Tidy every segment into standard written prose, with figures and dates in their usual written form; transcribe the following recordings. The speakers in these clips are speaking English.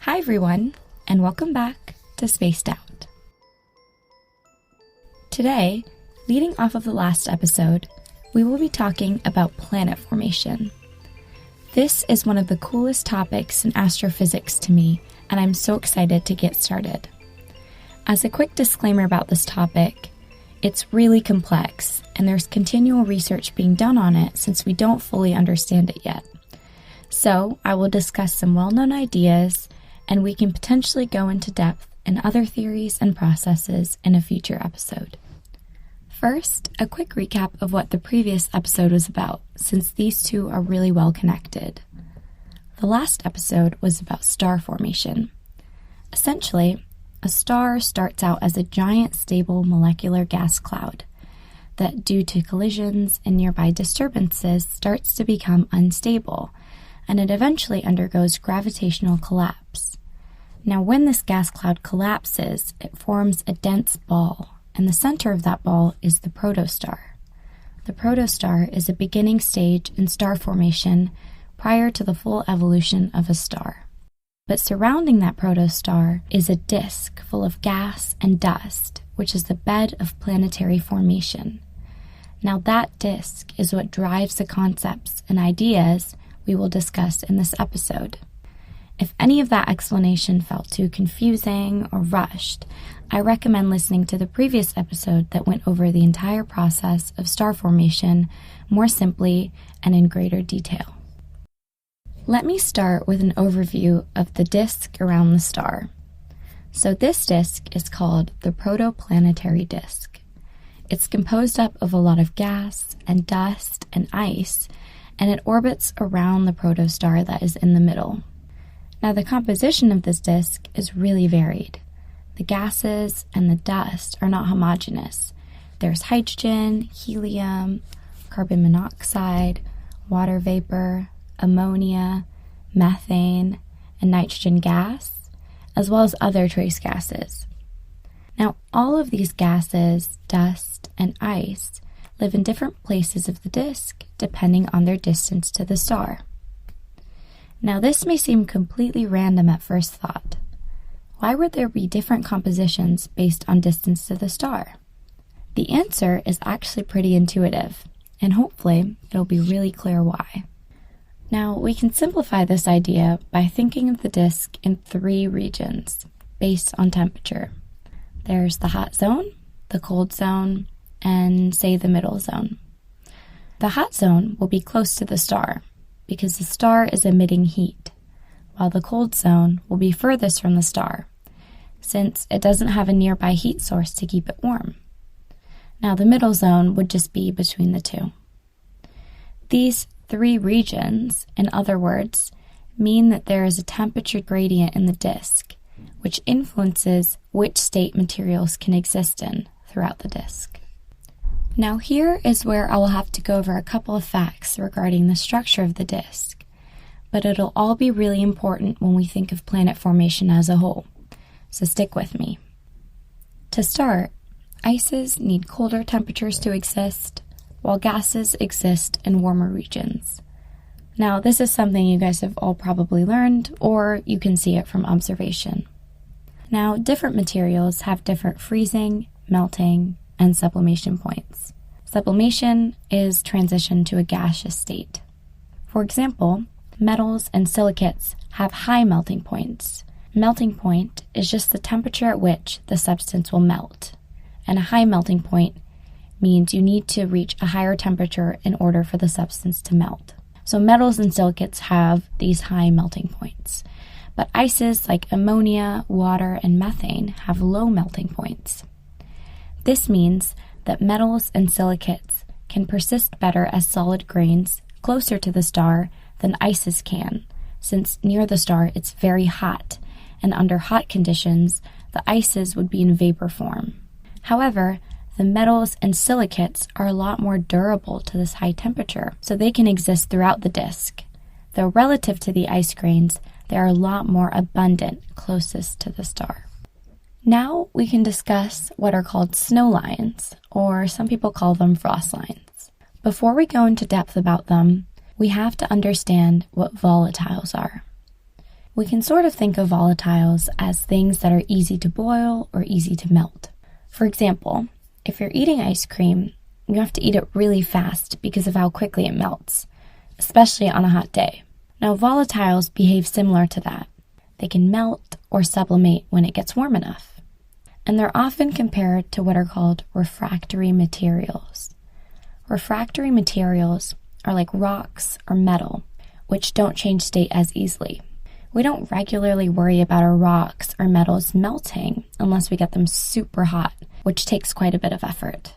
Hi everyone, and welcome back to Spaced Out. Today, leading off of the last episode, we will be talking about planet formation. This is one of the coolest topics in astrophysics to me, and I'm so excited to get started. As a quick disclaimer about this topic, it's really complex, and there's continual research being done on it since we don't fully understand it yet. So, I will discuss some well-known ideas, and we can potentially go into depth in other theories and processes in a future episode. First, a quick recap of what the previous episode was about, since these two are really well connected. The last episode was about star formation. Essentially, a star starts out as a giant stable molecular gas cloud that, due to collisions and nearby disturbances, starts to become unstable, and it eventually undergoes gravitational collapse. Now, when this gas cloud collapses, it forms a dense ball, and the center of that ball is the protostar. The protostar is a beginning stage in star formation prior to the full evolution of a star. But surrounding that protostar is a disk full of gas and dust, which is the bed of planetary formation. Now, that disk is what drives the concepts and ideas we will discuss in this episode. If any of that explanation felt too confusing or rushed, I recommend listening to the previous episode that went over the entire process of star formation more simply and in greater detail. Let me start with an overview of the disk around the star. So this disk is called the protoplanetary disk. It's composed up of a lot of gas and dust and ice, and it orbits around the protostar that is in the middle. Now, the composition of this disk is really varied. The gases and the dust are not homogeneous. There's hydrogen, helium, carbon monoxide, water vapor, ammonia, methane, and nitrogen gas, as well as other trace gases. Now, all of these gases, dust, and ice live in different places of the disk depending on their distance to the star. Now, this may seem completely random at first thought. Why would there be different compositions based on distance to the star? The answer is actually pretty intuitive, and hopefully it'll be really clear why. Now, we can simplify this idea by thinking of the disk in three regions based on temperature. There's the hot zone, the cold zone, and say the middle zone. The hot zone will be close to the star, because the star is emitting heat, while the cold zone will be furthest from the star, since it doesn't have a nearby heat source to keep it warm. Now, the middle zone would just be between the two. These three regions, in other words, mean that there is a temperature gradient in the disk, which influences which state materials can exist in throughout the disk. Now, here is where I will have to go over a couple of facts regarding the structure of the disk, but it'll all be really important when we think of planet formation as a whole, so stick with me. To start, ices need colder temperatures to exist, while gases exist in warmer regions. Now, this is something you guys have all probably learned, or you can see it from observation. Now, different materials have different freezing, melting, and sublimation points. Sublimation is transition to a gaseous state. For example, metals and silicates have high melting points. Melting point is just the temperature at which the substance will melt, and a high melting point means you need to reach a higher temperature in order for the substance to melt. So metals and silicates have these high melting points, but ices like ammonia, water, and methane have low melting points. This means that metals and silicates can persist better as solid grains closer to the star than ices can, since near the star it's very hot, and under hot conditions, the ices would be in vapor form. However, the metals and silicates are a lot more durable to this high temperature, so they can exist throughout the disk, though relative to the ice grains, they are a lot more abundant closest to the star. Now we can discuss what are called snow lines, or some people call them frost lines. Before we go into depth about them, we have to understand what volatiles are. We can sort of think of volatiles as things that are easy to boil or easy to melt. For example, if you're eating ice cream, you have to eat it really fast because of how quickly it melts, especially on a hot day. Now, volatiles behave similar to that. They can melt or sublimate when it gets warm enough. And they're often compared to what are called refractory materials. Refractory materials are like rocks or metal, which don't change state as easily. We don't regularly worry about our rocks or metals melting unless we get them super hot, which takes quite a bit of effort.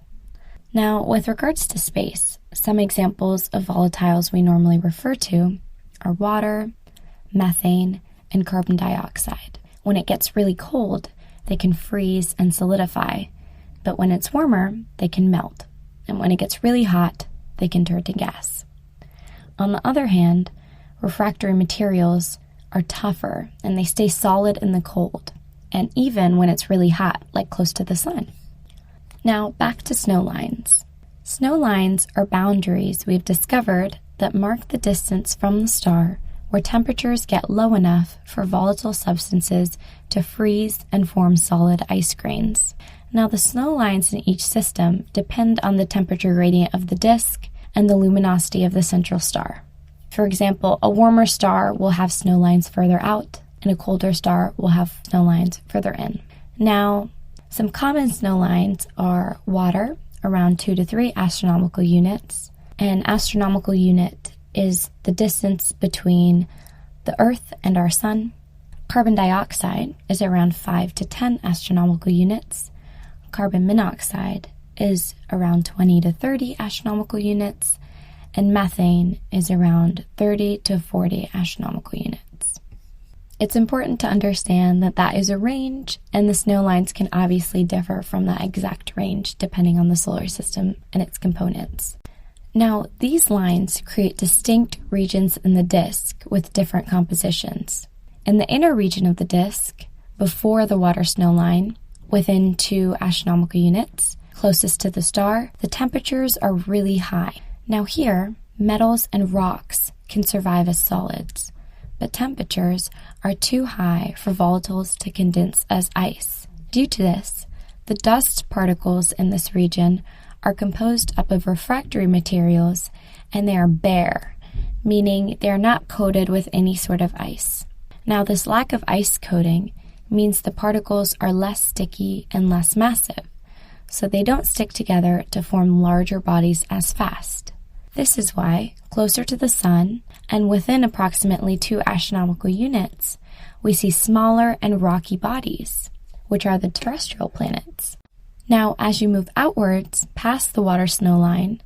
Now, with regards to space, some examples of volatiles we normally refer to are water, methane, and carbon dioxide. When it gets really cold, they can freeze and solidify, but when it's warmer, they can melt. And when it gets really hot, they can turn to gas. On the other hand, refractory materials are tougher and they stay solid in the cold, and even when it's really hot, like close to the sun. Now, back to snow lines. Snow lines are boundaries we've discovered that mark the distance from the star where temperatures get low enough for volatile substances to freeze and form solid ice grains. Now, the snow lines in each system depend on the temperature gradient of the disk and the luminosity of the central star. For example, a warmer star will have snow lines further out, and a colder star will have snow lines further in. Now, some common snow lines are water, around 2 to 3 astronomical units. An astronomical unit is the distance between the Earth and our Sun. Carbon dioxide is around 5 to 10 astronomical units. Carbon monoxide is around 20 to 30 astronomical units. And methane is around 30 to 40 astronomical units. It's important to understand that that is a range, and the snow lines can obviously differ from that exact range depending on the solar system and its components. Now, these lines create distinct regions in the disk with different compositions. In the inner region of the disk, before the water snow line, within 2 astronomical units, closest to the star, the temperatures are really high. Now here, metals and rocks can survive as solids, but temperatures are too high for volatiles to condense as ice. Due to this, the dust particles in this region are composed up of refractory materials, and they are bare, meaning they are not coated with any sort of ice. Now, this lack of ice coating means the particles are less sticky and less massive, so they don't stick together to form larger bodies as fast. This is why, closer to the Sun, and within approximately 2 astronomical units, we see smaller and rocky bodies, which are the terrestrial planets. Now, as you move outwards past the water snow line,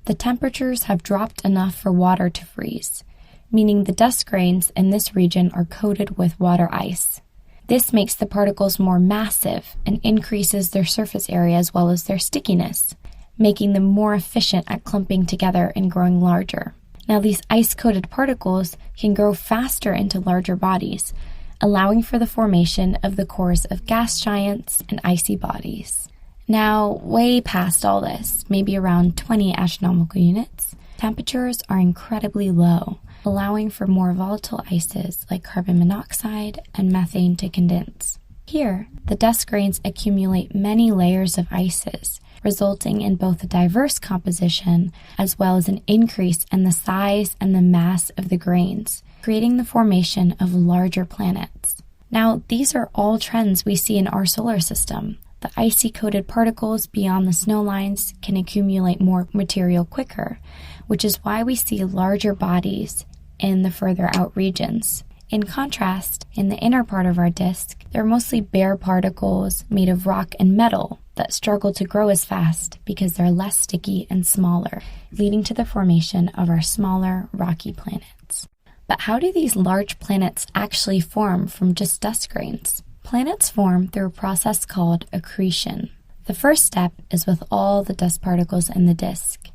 the temperatures have dropped enough for water to freeze, meaning the dust grains in this region are coated with water ice. This makes the particles more massive and increases their surface area as well as their stickiness, making them more efficient at clumping together and growing larger. Now, these ice-coated particles can grow faster into larger bodies, allowing for the formation of the cores of gas giants and icy bodies. Now, way past all this, maybe around 20 astronomical units, temperatures are incredibly low, allowing for more volatile ices like carbon monoxide and methane to condense. Here, the dust grains accumulate many layers of ices, resulting in both a diverse composition as well as an increase in the size and the mass of the grains, creating the formation of larger planets. Now, these are all trends we see in our solar system. The icy-coated particles beyond the snow lines can accumulate more material quicker, which is why we see larger bodies in the further out regions. In contrast, in the inner part of our disk, there are mostly bare particles made of rock and metal that struggle to grow as fast because they're less sticky and smaller, leading to the formation of our smaller, rocky planets. But how do these large planets actually form from just dust grains? Planets form through a process called accretion. The first step is with all the dust particles in the disk.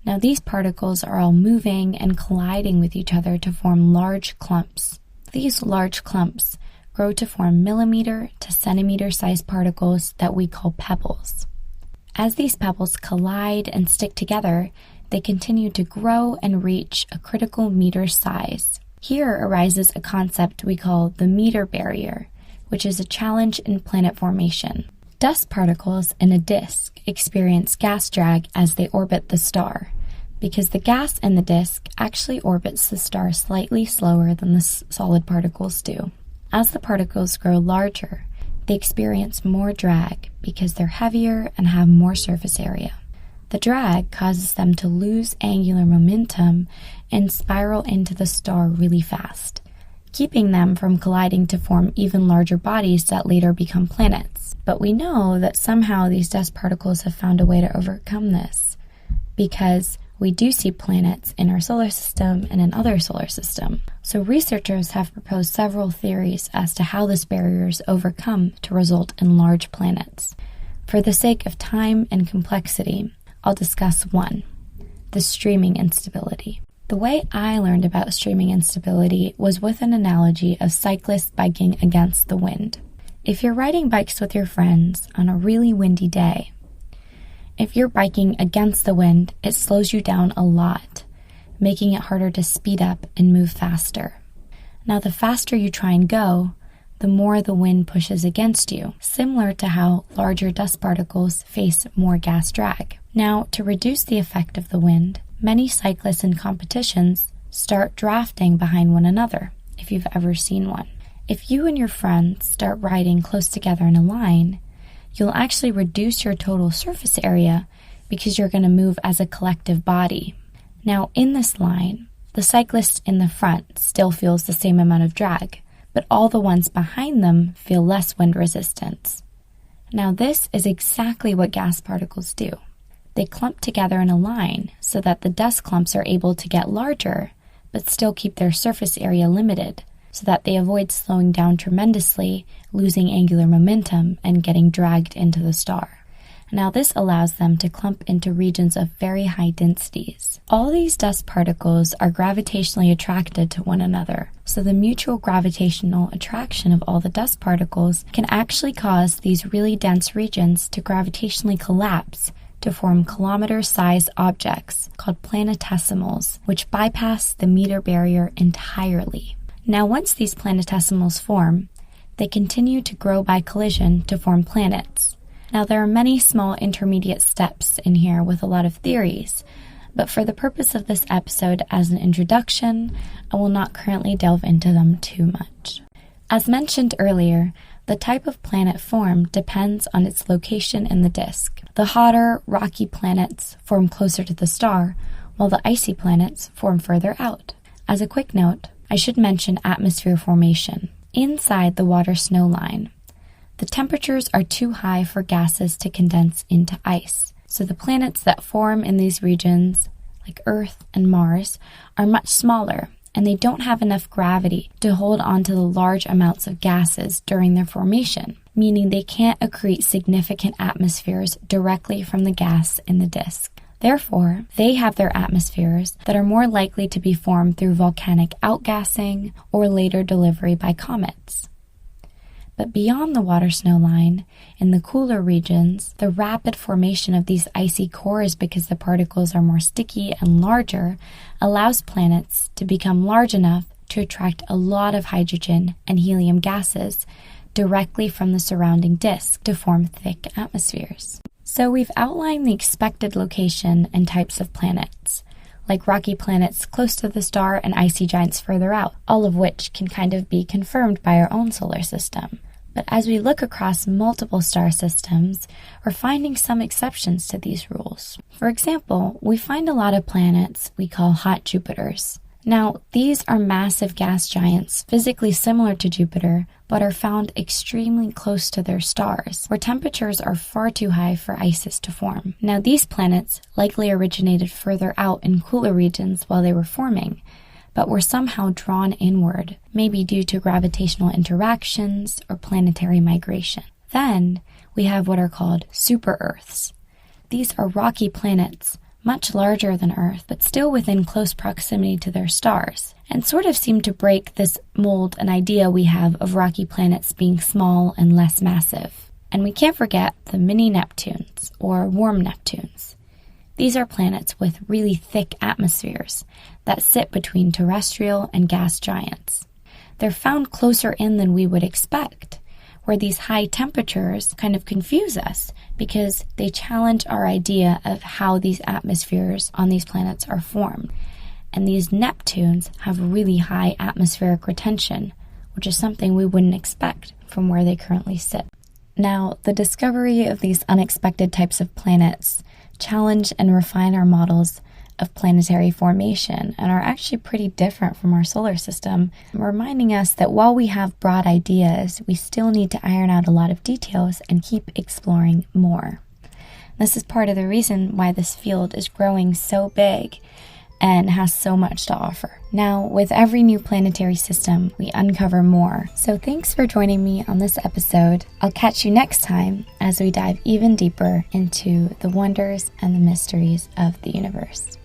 Now, these particles are all moving and colliding with each other to form large clumps. These large clumps grow to form millimeter to centimeter sized particles that we call pebbles. As these pebbles collide and stick together, they continue to grow and reach a critical meter size. Here arises a concept we call the meter barrier, which is a challenge in planet formation. Dust particles in a disk experience gas drag as they orbit the star, because the gas in the disk actually orbits the star slightly slower than the solid particles do. As the particles grow larger, they experience more drag because they're heavier and have more surface area. The drag causes them to lose angular momentum and spiral into the star really fast, keeping them from colliding to form even larger bodies that later become planets. But we know that somehow these dust particles have found a way to overcome this, because we do see planets in our solar system and in other solar systems. So researchers have proposed several theories as to how this barrier is overcome to result in large planets. For the sake of time and complexity, I'll discuss one: the streaming instability. The way I learned about streaming instability was with an analogy of cyclists biking against the wind. If you're riding bikes with your friends on a really windy day, if you're biking against the wind, it slows you down a lot, making it harder to speed up and move faster. Now, the faster you try and go, the more the wind pushes against you, similar to how larger dust particles face more gas drag. Now, to reduce the effect of the wind, many cyclists in competitions start drafting behind one another, if you've ever seen one. If you and your friends start riding close together in a line, you'll actually reduce your total surface area because you're going to move as a collective body. Now, in this line, the cyclist in the front still feels the same amount of drag, but all the ones behind them feel less wind resistance. Now, this is exactly what gas particles do. They clump together in a line so that the dust clumps are able to get larger, but still keep their surface area limited, so that they avoid slowing down tremendously, losing angular momentum, and getting dragged into the star. Now, this allows them to clump into regions of very high densities. All these dust particles are gravitationally attracted to one another, so the mutual gravitational attraction of all the dust particles can actually cause these really dense regions to gravitationally collapse to form kilometer-sized objects called planetesimals, which bypass the meter barrier entirely. Now, once these planetesimals form, they continue to grow by collision to form planets. Now, there are many small intermediate steps in here with a lot of theories, but for the purpose of this episode as an introduction, I will not currently delve into them too much. As mentioned earlier, the type of planet formed depends on its location in the disk. The hotter, rocky planets form closer to the star, while the icy planets form further out. As a quick note, I should mention atmosphere formation. Inside the water-snow line, the temperatures are too high for gases to condense into ice. So the planets that form in these regions, like Earth and Mars, are much smaller, and they don't have enough gravity to hold onto the large amounts of gases during their formation, meaning they can't accrete significant atmospheres directly from the gas in the disk. Therefore, they have their atmospheres that are more likely to be formed through volcanic outgassing or later delivery by comets. But beyond the water-snow line, in the cooler regions, the rapid formation of these icy cores, because the particles are more sticky and larger, allows planets to become large enough to attract a lot of hydrogen and helium gases directly from the surrounding disk to form thick atmospheres. So we've outlined the expected location and types of planets, like rocky planets close to the star and icy giants further out, all of which can kind of be confirmed by our own solar system. But as we look across multiple star systems, we're finding some exceptions to these rules. For example, we find a lot of planets we call hot Jupiters. Now, these are massive gas giants, physically similar to Jupiter, but are found extremely close to their stars, where temperatures are far too high for ices to form. Now, these planets likely originated further out in cooler regions while they were forming, but were somehow drawn inward, maybe due to gravitational interactions or planetary migration. Then, we have what are called super-Earths. These are rocky planets, much larger than Earth, but still within close proximity to their stars, and sort of seem to break this mold and idea we have of rocky planets being small and less massive. And we can't forget the mini-Neptunes, or warm Neptunes. These are planets with really thick atmospheres that sit between terrestrial and gas giants. They're found closer in than we would expect, where these high temperatures kind of confuse us because they challenge our idea of how these atmospheres on these planets are formed. And these Neptunes have really high atmospheric retention, which is something we wouldn't expect from where they currently sit. Now, the discovery of these unexpected types of planets challenge and refine our models of planetary formation and are actually pretty different from our solar system, reminding us that while we have broad ideas, we still need to iron out a lot of details and keep exploring more. This is part of the reason why this field is growing so big and has so much to offer. Now, with every new planetary system, we uncover more. So thanks for joining me on this episode. I'll catch you next time as we dive even deeper into the wonders and the mysteries of the universe.